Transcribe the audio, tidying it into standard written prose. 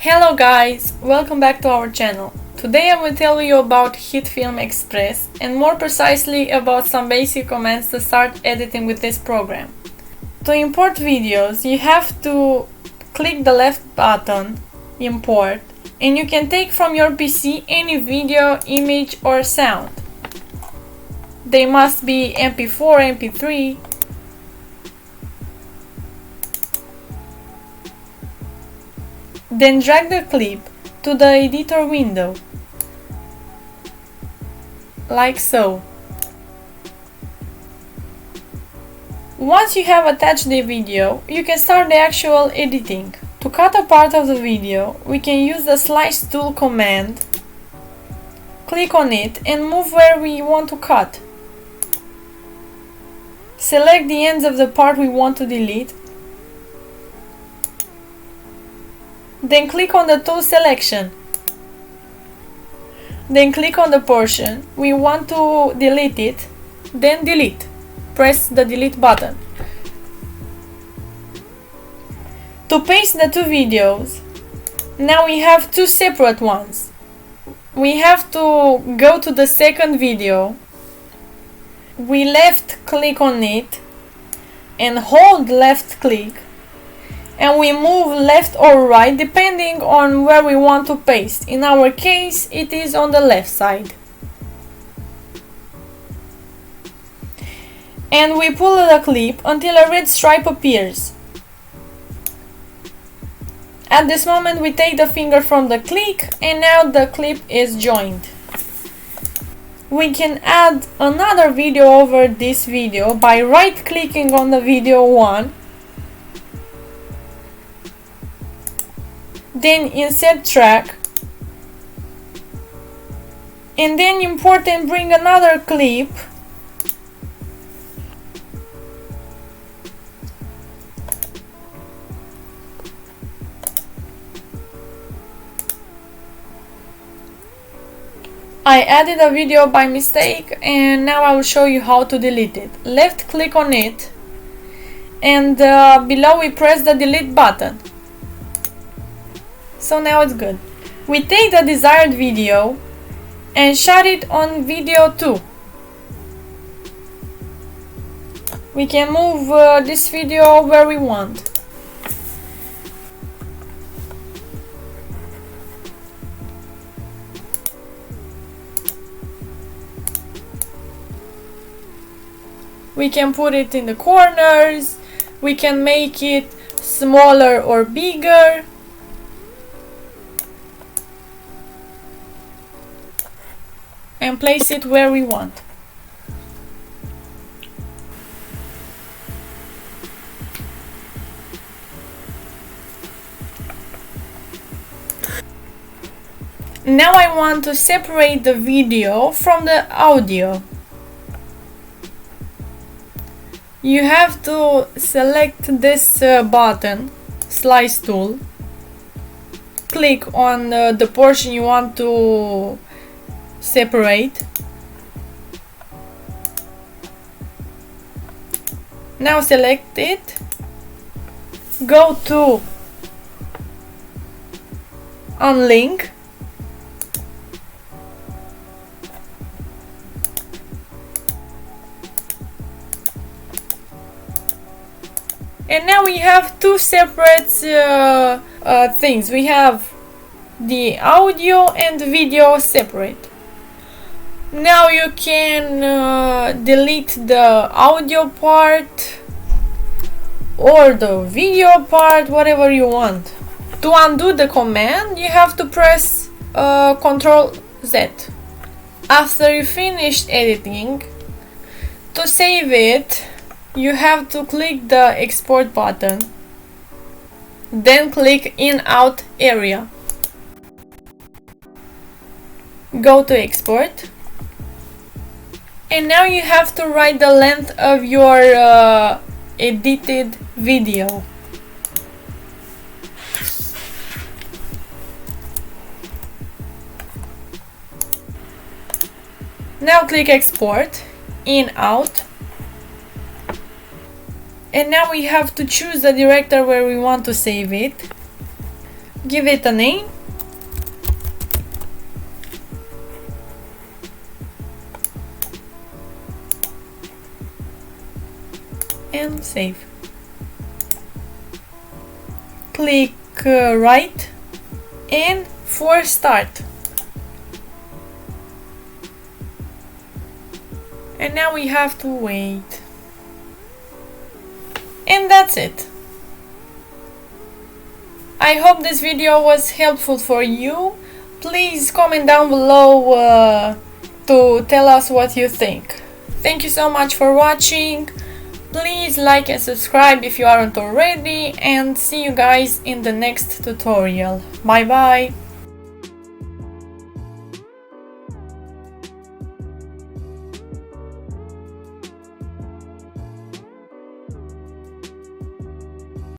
Hello guys, welcome back to our channel. Today I will tell you about HitFilm Express and more precisely about some basic commands to start editing with this program. To import videos, you have to click the left button, import, and you can take from your PC any video, image or sound. They must be MP4, MP3. Then drag the clip to the editor window, like so. Once you have attached the video, you can start the actual editing. To cut a part of the video, we can use the slice tool command. Click on it and move where we want to cut. Select the ends of the part we want to delete. Then click on the tool selection. Then click on the portion we want to delete it. Then delete. Press the delete button. To paste the two videos, now we have two separate ones. We have to go to the second video. We left click on it and hold left click. And we move left or right depending on where we want to paste. In our case, it is on the left side. And we pull the clip until a red stripe appears. At this moment we take the finger from the click and now the clip is joined. We can add another video over this video by right clicking on the video one. Then insert track, and then import and bring another clip. I added a video by mistake and now I will show you how to delete it. Left click on it and below we press the delete button. So now it's good. We take the desired video and shut it on video 2. We can move this video where we want. We can put it in the corners. We can make it smaller or bigger. And place it where we want. Now I want to separate the video from the audio. You have to select this button, slice tool. Click on the portion you want to separate. Now select it. Go to unlink. And now we have two separate things. We have the audio and video separate. Now you can delete the audio part or the video part, whatever you want. To undo the command, you have to press Ctrl Z. After you finished editing, to save it, you have to click the export button. Then click in out area. Go to export. And now you have to write the length of your edited video. Now click export, in, out. And now we have to choose the directory where we want to save it. give it a name. And save. Click right and force start. And now we have to wait. And that's it. I hope this video was helpful for you. Please comment down below to tell us what you think. Thank you so much for watching. Please like and subscribe if you aren't already, and see you guys in the next tutorial. Bye bye!